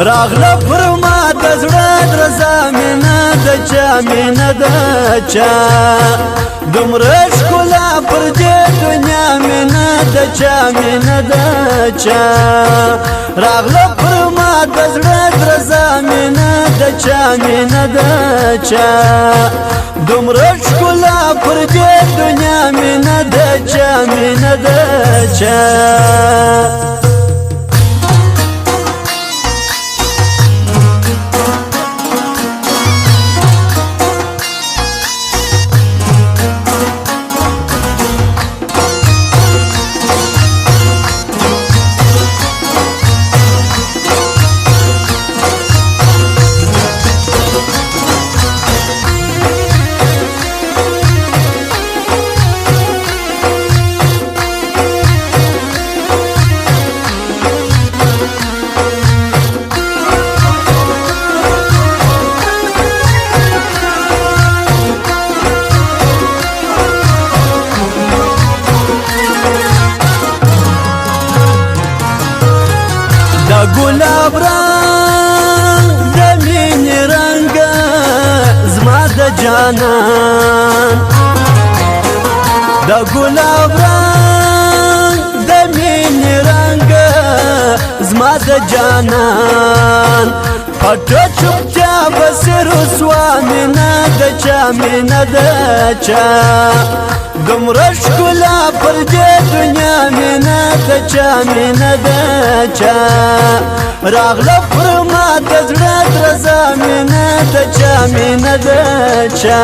راغله پر ما د زړه درزا مینه د چا مینه د چا دومره ښکلا پر دې دنیا مینه د چا مینه د چا راغله پر ما د زړه درزا مینه د چا مینه د چا دومره ښکلا پر دې دنیا مینه د چا مینه د چا ګلاب رنگ د مینې رنګ زما د جانان د ګلاب رنگ د مینې رنګ زما د جانان پټه چوپتیا بسې رسوا مینه د چا مینه د چا دومره ښکلا پر دې دنیا مینه د چا مینه د چا راغله پر ما د زړه درزا مینه د چا مینه د چا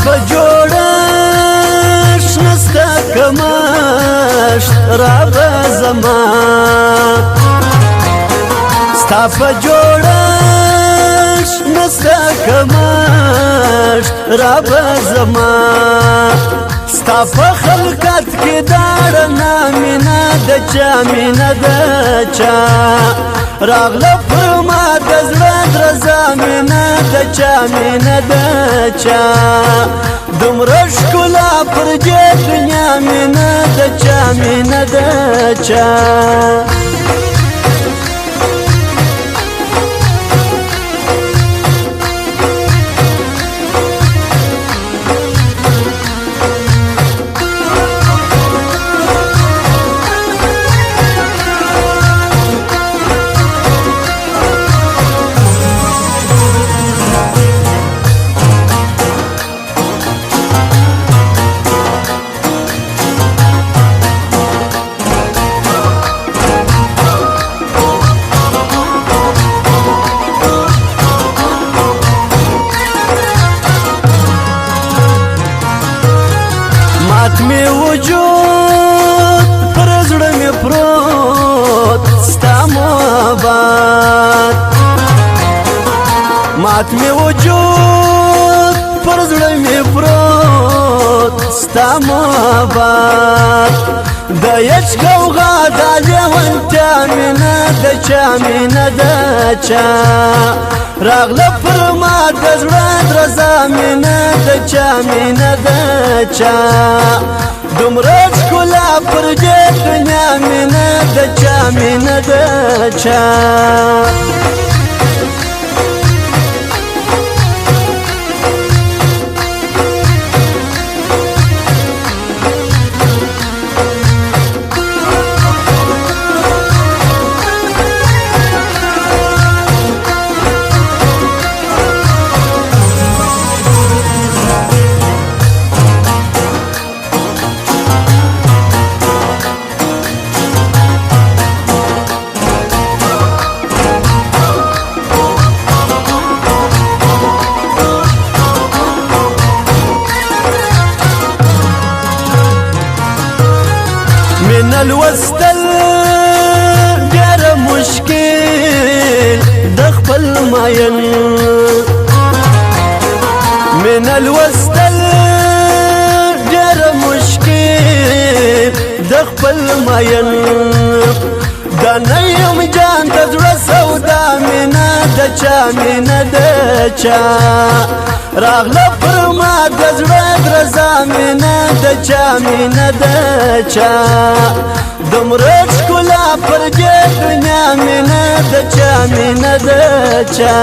په جوړښت نسته کمښت رابه زما ستا په جوړښت نسته کمښت رابه زما ستا په خلقت کې دا رڼا مینه د چا مینه د چا راغله پر ما د زړه درزا مینه د چا مینه د چا دومره ښکلا پر دې دنیا مینه د چا مینه د چا مات می وجود پر زړه می پروت ستا محبت مات می وجود پر زړه می پروت ستا محبت د عشق غوغا د لیوانتیا مینه د چا مینه د چا راغله پر ما د زړه درزا مینه د چا مینه د چا دومره ښکلا پر دې دنیا مینه د چا مینه د چا الوستل ډېر مشکل د خپل ماین من الوستل ډېر مشکل د خپل ماین دا نه یم جان د زړه سودا مینه د چا مینه د چا راغله پر ما د زړه درزا مینه د چا مینه د چا دومره ښکلا پر دې دنیا مینه د چا مینه د چا